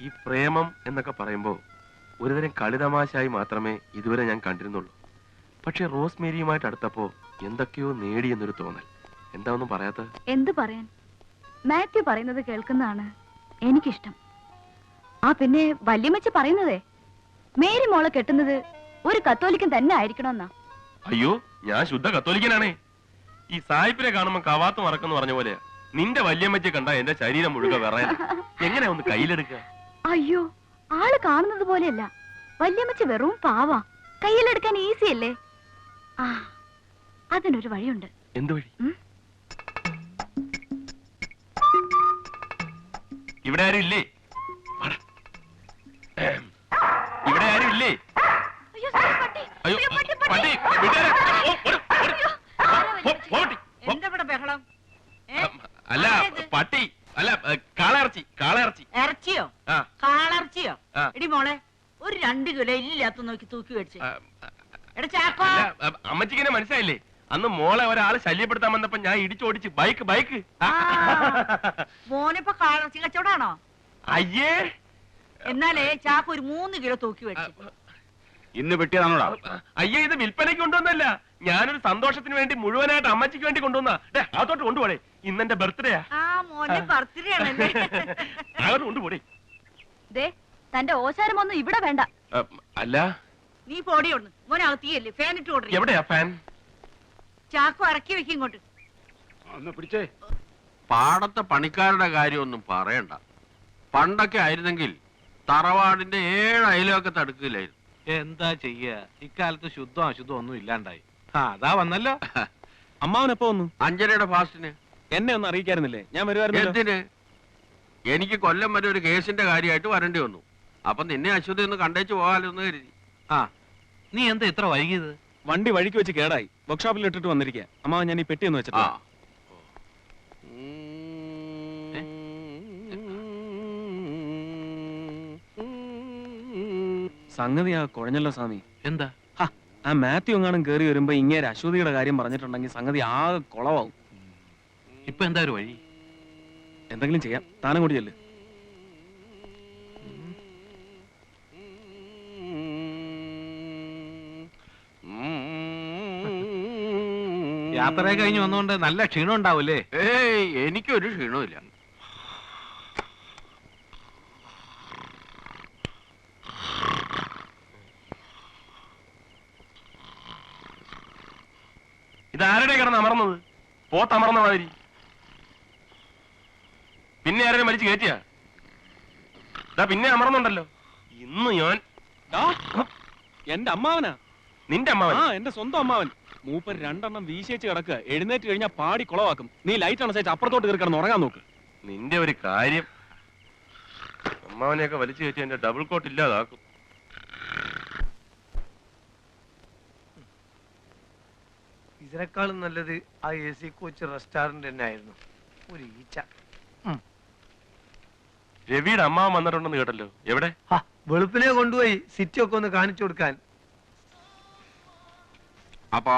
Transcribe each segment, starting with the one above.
ഈ പ്രേമം എന്നൊക്കെ പറയുമ്പോ ഒരുതരം കളിതമാശായി മാത്രമേ ഇതുവരെ ഞാൻ കണ്ടിരുന്നുള്ളൂ. പക്ഷെ റോസ് മേരിയുമായിട്ട് അടുത്തപ്പോ എന്തൊക്കെയോ നേടിയെന്നൊരു തോന്നൽ. എന്താ ഒന്നും പറയാത്ത? എന്ത് പറയാൻ, മാത്യു പറയുന്നത് കേൾക്കുന്നതാണ് എനിക്കിഷ്ടം. ആ പിന്നെ വല്യമ്മച്ചി പറയുന്നതേ മേരി മോളെ കെട്ടുന്നത് ഒരു കത്തോലിക്കൻ തന്നെ ആയിരിക്കണമെന്നാ. അയ്യോ, ഞാൻ ശുദ്ധ കത്തോലിക്കനാണേ. ഈ സായിപ്പിനെ കാണുമ്പോ കവാത്ത് മറക്കെന്ന് പറഞ്ഞ പോലെ നിന്റെ വല്യമ്മച്ചി കണ്ട എന്റെ ശരീരം മുഴുക വിറയല. എങ്ങനെയാ ഒന്ന് കയ്യിലെടുക്കുക? അയ്യോ, ആള് കാണുന്നത് പോലെയല്ല. വല്യമ്മച്ചി വെറും പാവാ. കയ്യിലെടുക്കാൻ ഈസി അല്ലേ? ആ, അതിനൊരു വഴിയുണ്ട്. എന്ത് വഴി? ഇവിടെ ആരും ഇല്ലേ? ഇവിടെ ആരും ഇല്ലേ? അയ്യോ, പട്ടി അല്ല, പട്ടി അല്ല, കാളയിറച്ചി. കാളയിറച്ചി. ഇറച്ചിയോ? കാളയിറച്ചിയോ? എടി മോളെ, ഒരു 2 കിലോ ഇല്ലാത്ത നോക്കി തൂക്കി മേടിച്ചു. അമ്മച്ചിങ്ങനെ മനസ്സിലായില്ലേ? അന്ന് മോളെ ഒരാള് ശല്യപ്പെടുത്താൻ വന്നപ്പോ ഞാൻ ഇടിച്ചോടിച്ച് ബൈക്ക്. മോനിപ്പോ കാളയിറച്ചി കച്ചവടാണോ? അയ്യേ, എന്നാലേ ചാക്ക് ഒരു 3 കിലോ തൂക്കി മേടിച്ചു. ഇന്ന് വെട്ടിയതാണോടാ? അയ്യേ, ഇത് വിൽപ്പനയ്ക്ക് കൊണ്ടുവന്നല്ല. ഞാനൊരു സന്തോഷത്തിന് വേണ്ടി മുഴുവനായിട്ട് അമ്മച്ചിക്ക് വേണ്ടി കൊണ്ടുവന്ന. അതോട്ട് കൊണ്ടുപോടേ, ഇന്നെന്റെ ബർത്ത്ഡേയാ. മോന്റെ ബർത്ത്ഡേ ആണല്ലേ? അതോട്ട് കൊണ്ടുപോടേ. തന്റെ ഓശാരമൊന്നും ഇവിടെ വേണ്ട. അല്ല, നീ പൊടിയൊന്ന് മോനകത്തിയല്ലേ? ഫാൻ ഇട്ട് കൊടുക്കും. എവിടെയാ ഫാൻ? ചാക്കു ഇറക്കി വെക്കും ഇങ്ങോട്ട്. പിടിച്ചേ. പാടത്തെ പണിക്കാരുടെ കാര്യമൊന്നും പറയണ്ട. പണ്ടൊക്കെ ആയിരുന്നെങ്കിൽ തറവാടിന്റെ 7 അയലൊക്കെ അടുക്കില്ലായിരുന്നു. എന്താ ചെയ്യ, ഇക്കാലത്ത് ശുദ്ധം അശുദ്ധം ഒന്നും ഇല്ലാണ്ടായി. അതാ വന്നല്ലോ. അമ്മാവനെപ്പോ വന്നു? 5:30 ഫാസ്റ്റിന്. എന്നെ ഒന്നും അറിയിക്കായിരുന്നില്ലേ? ഞാൻ വരുവായിരുന്നു. എന്തിന്? എനിക്ക് കൊല്ലം വരെ ഒരു കേസിന്റെ കാര്യമായിട്ട് വരേണ്ടി വന്നു. അപ്പൊ നിന്നെ അശ്വതി ഒന്ന് കണ്ടേച്ചു പോകാലെന്ന് കരുതി. നീ എന്താ ഇത്ര വൈകിയത്? വണ്ടി വഴിക്ക് വെച്ച് കേടായി. വർക്ക്ഷോപ്പിൽ ഇട്ടിട്ട് വന്നിരിക്കുക. അമ്മാവൻ ഞാൻ ഈ പെട്ടി ഒന്ന് വെച്ചിട്ടാ. സംഗതി കുഴഞ്ഞല്ലോ സ്വാമി. എന്താ? ആ മാത്യു എങ്ങാനും കേറി വരുമ്പോ ഇങ്ങനെ അശ്വതിയുടെ കാര്യം പറഞ്ഞിട്ടുണ്ടെങ്കിൽ സംഗതി ആകെ കുളവാവും. ഇപ്പൊ എന്താ ഒരു വഴി? എന്തെങ്കിലും ചെയ്യാം. താനും കൂടി ചെല്ല്. യാത്ര കഴിഞ്ഞ് വന്നുകൊണ്ട് നല്ല ക്ഷീണം ഉണ്ടാവൂലേ? ഏയ്, എനിക്കൊരു ക്ഷീണമില്ല. ഇതാരുടെ കിടന്ന് അമർന്നത്? പോത്തമർന്ന മാതിരി. പിന്നെ ആരെയും വലിച്ചു കയറ്റിയാ? പിന്നെ അമർന്നുണ്ടല്ലോ. ഇന്ന് ഞാൻ എന്റെ അമ്മാവനാ. നിന്റെ അമ്മാവൻ? എന്റെ സ്വന്തം അമ്മാവൻ. മൂപ്പർ 2 എണ്ണം വീശേച്ച് കിടക്കുക. എഴുന്നേറ്റ് കഴിഞ്ഞാൽ പാടി കുളവാക്കും. നീ ലൈറ്റ് അണസേച്ച് അപ്പുറത്തോട്ട് കയറി കിടന്ന് ഉറങ്ങാൻ നോക്ക്. നിന്റെ ഒരു കാര്യം. അമ്മാവനെയൊക്കെ വലിച്ചു കയറ്റി എന്റെ ഡബിൾ കോട്ട് ഇല്ലാതാക്കും. ഇതിനേക്കാളും നല്ലത് ആ AC കോച്ച് റെസ്റ്റോറന്റ് തന്നെ ആയിരുന്നു. ഒരു ഈച്ച. രവിയുടെ അമ്മാവൻ വന്നിട്ടുണ്ടെന്ന് കേട്ടല്ലോ. എവിടെ? വെളുപ്പിനെ കൊണ്ടുപോയി സിറ്റി ഒക്കെ ഒന്ന് കാണിച്ചു കൊടുക്കാൻ. അപ്പോ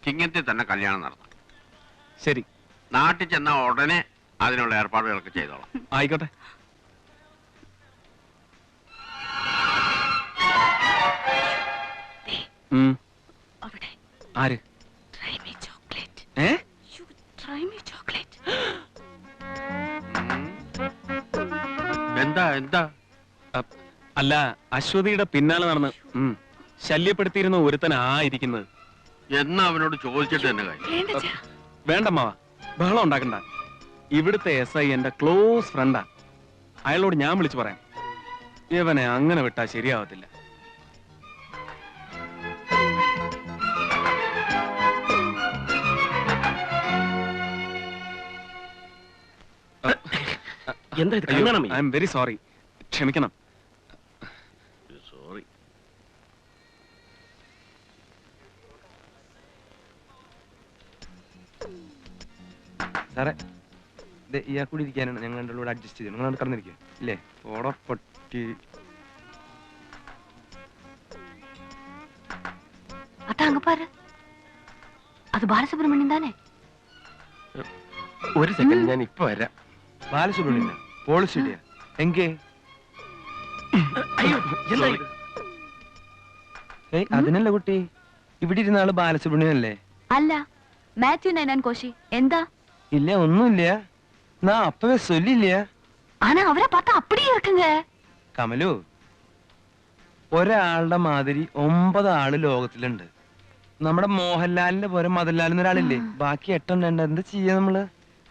ചിങ്ങത്തിൽ തന്നെ കല്യാണം നടത്താം. ശരി, നാട്ടിൽ ചെന്ന ഉടനെ അതിനുള്ള ഏർപ്പാടുകളൊക്കെ ചെയ്തോളാം. ആയിക്കോട്ടെ. ആര്? എന്താ എന്താ? അല്ല, അശ്വതിയുടെ പിന്നാലെ നടന്ന് ശല്യപ്പെടുത്തിയിരുന്ന ഒരുത്തനായിരിക്കുന്നത്. എന്നാ അവനോട് ചോദിച്ചിട്ട് തന്നെ കാര്യം. വേണ്ടമ്മാവ, ബഹളം ഉണ്ടാക്കണ്ട. ഇവിടുത്തെ SI എന്റെ ക്ലോസ് ഫ്രണ്ടാ. അയാളോട് ഞാൻ വിളിച്ചു പറയാം. ഇവനെ അങ്ങനെ വിട്ടാ ശരിയാവത്തില്ല. I am very sorry. ക്ഷമിക്കണം. സോറി. സാറേ, ഇയാൾ കൂടി ഇരിക്കാനാണ് ഞങ്ങൾ രണ്ടുകൂടെ അഡ്ജസ്റ്റ് ചെയ്ത്. നിങ്ങൾ കടന്നിരിക്കുക ഇല്ലേ? ഓടപ്പൊട്ടി. அங்க பாரு, அது பாலசுப்ரமணியம் தானே? ഒരു സെക്കൻഡ്, ഞാൻ ഇപ്പൊ വരാം. ബാലസുബ്രഹ്മണ്യം പോളിസിഡിയ എങ്കേ അയ്യോ എന്താ ഇത്? ഏയ് അതിനല്ല കുട്ടി, ഇവിടെ ഇരുന്ന ആള് ബാലസുബ്രഹ്മണ്യനല്ലേ? അല്ല, മാത്യു നൈനാൻ കോശി. എന്താ? ഇല്ല, ഒന്നുമില്ല. നാ അപ്പവേ ചൊല്ലില്ല. ആനാ അവരെ பார்த்தா அப்படியே இருக்குங்க. കമലു, ഒരാളുടെ മാതിരി 9 ആള് ലോകത്തിലുണ്ട്. നമ്മുടെ മോഹൻലാലിന്റെ പോലെ മദൻലാൽ എന്നൊരാളില്ലേ, ബാക്കി 8 ഉണ്ട്. എന്താ ചെയ്യാ നമ്മള്?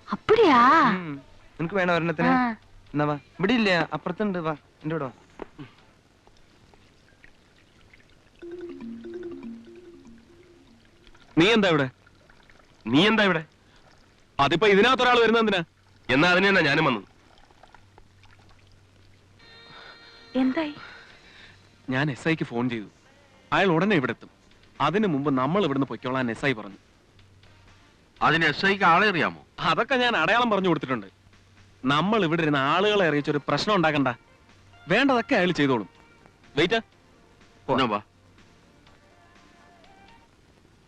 அப்படியா? നിനക്ക് വേണ ഒരെണ്ണത്തിന്? എന്നാ വാ, ഇവിടെ ഇല്ല, അപ്പുറത്തുണ്ട്. വാ എന്റെ കൂടെ വാ. നീ എന്താ ഇവിടെ? നീ എന്താ ഇവിടെ? അതിപ്പോ ഇതിനകത്തൊരാൾ വരുന്നത് എന്തിനാ? എന്നാ അതിന് തന്നെ ഞാനും വന്നു. എന്തായി? ഞാൻ SIക്ക് ഫോൺ ചെയ്തു. അയാൾ ഉടനെ ഇവിടെ എത്തും. അതിനു മുമ്പ് നമ്മൾ ഇവിടുന്ന് പൊയ്ക്കോളാൻ SI പറഞ്ഞു. അതിന് SIക്ക് ആളെ അറിയാമോ? അതൊക്കെ ഞാൻ അടയാളം പറഞ്ഞു കൊടുത്തിട്ടുണ്ട്. നമ്മൾ ഇവിടെ ഇരുന്ന ആളുകളെ അറിയിച്ചൊരു പ്രശ്നം ഉണ്ടാക്കണ്ട. വേണ്ടതൊക്കെ അയാൾ ചെയ്തോളും. വെയിറ്റ്. എന്നാ വാ.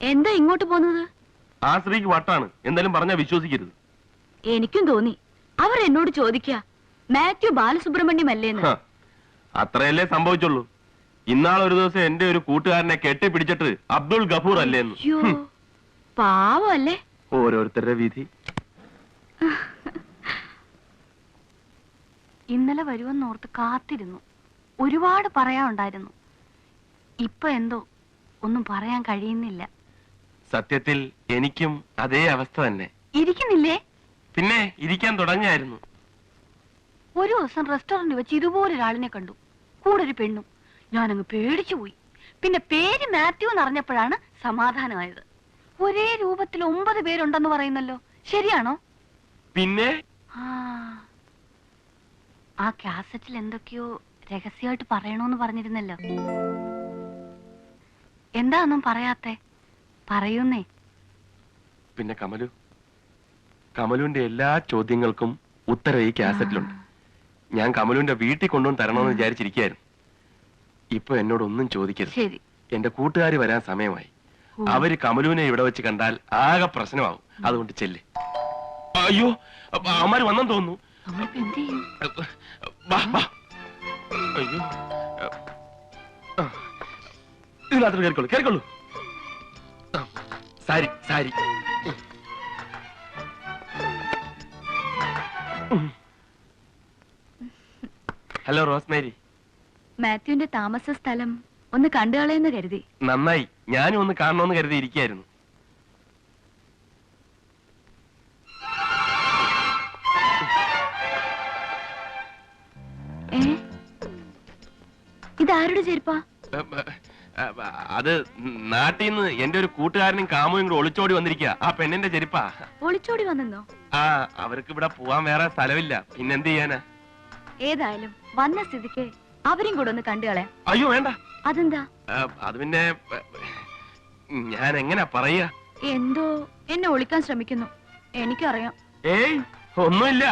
എന്താ ഇങ്ങോട്ട് പോകുന്നത്? ആ സ്ത്രീക്ക് വട്ടാണ്, എന്തായാലും പറഞ്ഞാ വിശ്വസിക്കരുത്. എനിക്കും തോന്നി. അവർ എന്നോട് ചോദിക്കാ, മാത്യു ബാലസുബ്രഹ്മണ്യം അല്ലേന്ന്. ഹ, അത്രയല്ലേ സംഭവിച്ചുള്ളൂ. ഇന്നാൾ ഒരു ദിവസം എന്റെ ഒരു കൂട്ടുകാരനെ കെട്ടിപ്പിടിച്ചിട്ട് അബ്ദുൾ ഗഫൂർ അല്ലേന്ന്. അയ്യോ, പാവല്ലേ. ഓരോരുത്തരുടെ വിധി. ഇന്നലെ വരുമെന്നോർത്ത് കാത്തിരുന്നു. ഒരുപാട് പറയാനുണ്ടായിരുന്നു. ഇപ്പൊ എന്തോ ഒന്നും പറയാൻ കഴിയുന്നില്ല. സത്യത്തിൽ എനിക്കും അതേ അവസ്ഥ തന്നെ. ഇരിക്കുന്നില്ലേ? പിന്നെ ഇരിക്കാൻ തുടങ്ങിയായിരുന്നു. ഒരു ദിവസം റെസ്റ്റോറന്റിൽ വെച്ച് ഇതുപോലൊരാളിനെ കണ്ടു, കൂടെ ഒരു പെണ്ണും. ഞാനങ്ങ് പേടിച്ചു പോയി. പിന്നെ പേര് മാത്യു എന്നറിഞ്ഞപ്പോഴാണ് സമാധാനമായത്. ഒരേ രൂപത്തിൽ 9 പേരുണ്ടെന്ന് പറയുന്നല്ലോ, ശരിയാണോ? പിന്നെ ആ കാസറ്റിൽ എന്തൊക്കെയോ രഹസ്യമായിട്ട് പറയണോന്ന് പറഞ്ഞിരുന്നല്ലോ. എന്താ ഒന്നും പറയാത്തെ? പറയൂന്നേ. പിന്നെ കമലുവിന്റെ എല്ലാ ചോദ്യങ്ങൾക്കും ഉത്തരം ഈ കാസറ്റിലുണ്ട്. ഞാൻ കമലുവിന്റെ വീട്ടിൽ കൊണ്ടുവന്ന് തരണമെന്ന് വിചാരിച്ചിരിക്കുകയായിരുന്നു. ഇപ്പൊ എന്നോടൊന്നും ചോദിക്കരുത്. ശരി. എന്റെ കൂട്ടുകാർ വരാൻ സമയമായി. അവര് കമലുവിനെ ഇവിടെ വെച്ച് കണ്ടാൽ ആകെ പ്രശ്നമാവും. അതുകൊണ്ട് ചെല്ല്. അയ്യോ, അമ്മമാര് വന്നെന്ന് തോന്നുന്നു. നമ്മളിപ്പോ എന്ത് ചെയ്യും? വാ, വാ. അയ്യോ, ഇതിനകത്ത് കയറിക്കോളൂ, കയറിക്കോളൂ. Sorry sorry. Hello Rosemary. മാത്യുവിന്റെ താമസ സ്ഥലം ഒന്ന് കണ്ടുകളയെന്ന് കരുതി. നന്നായി, ഞാനും ഒന്ന് കാണണമെന്ന് കരുതി ഇരിക്കായിരുന്നു. ഇതാരുടെ ചെരുപ്പാ? അത് നാട്ടിൽ നിന്ന് എന്റെ ഒരു കൂട്ടുകാരനും കാമും കൂടെ ഒളിച്ചോടി വന്നിരിക്കുക. ആ പെണ്ണിന്റെ ചെരുപ്പാ. ഒളിച്ചോടി വന്നെന്നോ? ആ, അവർക്ക് ഇവിടെ പോവാൻ വേറെ സ്ഥലമില്ല. പിന്നെന്ത് ചെയ്യാനാ? ഏതായാലും വന്ന സ്ഥിതിക്ക് അവരും കൂടെ ഒന്ന് കണ്ടുകളയാം. അയ്യോ വേണ്ട. അതെന്താ? അത് പിന്നെ ഞാൻ എങ്ങനാ പറയാ? എന്തോ എന്നെ ഒളിക്കാൻ ശ്രമിക്കുന്നു, എനിക്കറിയാം. ഏയ് ഒന്നുമില്ല.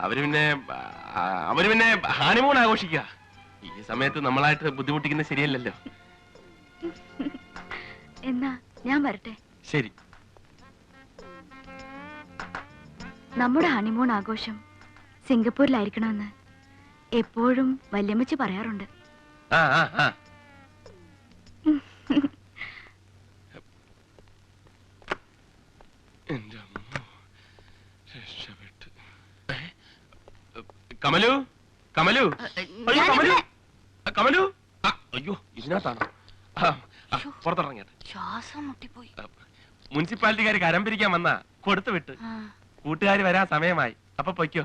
അവര് പിന്നെ ഹണിമൂൺ ആഘോഷിക്കുക. ഈ സമയത്ത് നമ്മളായിട്ട് ബുദ്ധിമുട്ടിക്കുന്നത് ശരിയല്ലല്ലോ. എന്നാ ഞാൻ വരട്ടെ. ശരി. നമ്മുടെ ഹണിമൂൺ ആഘോഷം സിംഗപ്പൂരിലായിരിക്കണമെന്ന് എപ്പോഴും വല്യമ്മച്ചി പറയാറുണ്ട്. ആ ആ ആ. എന്റെ അമ്മോ, രക്ഷപ്പെട്ടു. കമലു, കമലു, അയ്യോ കമലു, കമലു. അയ്യോ ഇതിനകത്താണോ? പുറത്തിറങ്ങിയത്. ശ്വാസം മുട്ടിപ്പോയി. മുനിസിപ്പാലിറ്റിക്കാര് കരം പിരിക്കാൻ വന്നാ കൊടുത്തു വിട്ട്. കൂട്ടുകാര് വരാൻ സമയമായി. അപ്പൊ പൊയ്ക്കോ.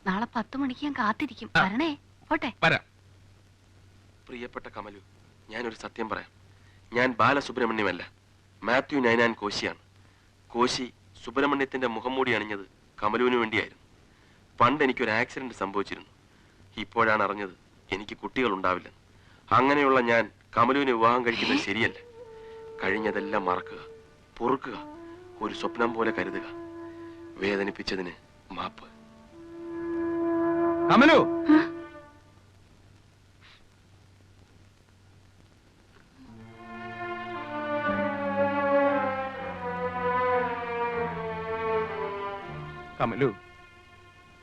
നാളെ 10 മണിക്ക് ഞാൻ കാത്തിരിക്കും. വരണേ. പോട്ടെ. വരാം. പ്രിയപ്പെട്ട കമലു, ഞാനൊരു സത്യം പറയാം. ഞാൻ ബാലസുബ്രഹ്മണ്യമല്ല, മാത്യു നൈനാൻ കോശിയാണ്. കോശി സുബ്രഹ്മണ്യത്തിന്റെ മുഖംമൂടി അണിഞ്ഞത് കമലുവിന് വേണ്ടിയായിരുന്നു. പണ്ട് എനിക്കൊരു ആക്സിഡന്റ് സംഭവിച്ചിരുന്നു. ഇപ്പോഴാണ് അറിഞ്ഞത് എനിക്ക് കുട്ടികൾ ഉണ്ടാവില്ലെന്ന്. അങ്ങനെയുള്ള ഞാൻ കമലുവിനെ വിവാഹം കഴിക്കുന്നത് ശരിയല്ല. കഴിഞ്ഞതെല്ലാം മറക്കുക, പൊറുക്കുക, ഒരു സ്വപ്നം പോലെ കരുതുക. വേദനിപ്പിച്ചതിന് മാപ്പ്. കമലു, കമലു,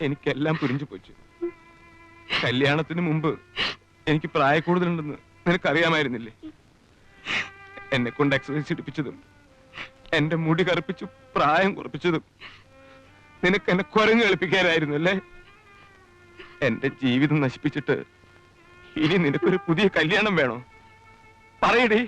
എനിക്കെല്ലാം പുരിഞ്ഞു പോച്ചു. കല്യാണത്തിന് മുമ്പ് എനിക്ക് പ്രായക്കൂടുതലുണ്ടെന്ന് നിനക്കറിയാമായിരുന്നില്ലേ? എന്നെ കൊണ്ട് എക്സസൈസ് എടുപ്പിച്ചതും എന്റെ മുടി കറുപ്പിച്ചു പ്രായം കുറപ്പിച്ചതും നിനക്ക് എന്നെ കുരങ്ങ് കളിപ്പിക്കാനായിരുന്നു അല്ലേ? എന്റെ ജീവിതം നശിപ്പിച്ചിട്ട് ഇനി നിനക്കൊരു പുതിയ കല്യാണം വേണോ? പറയടേ.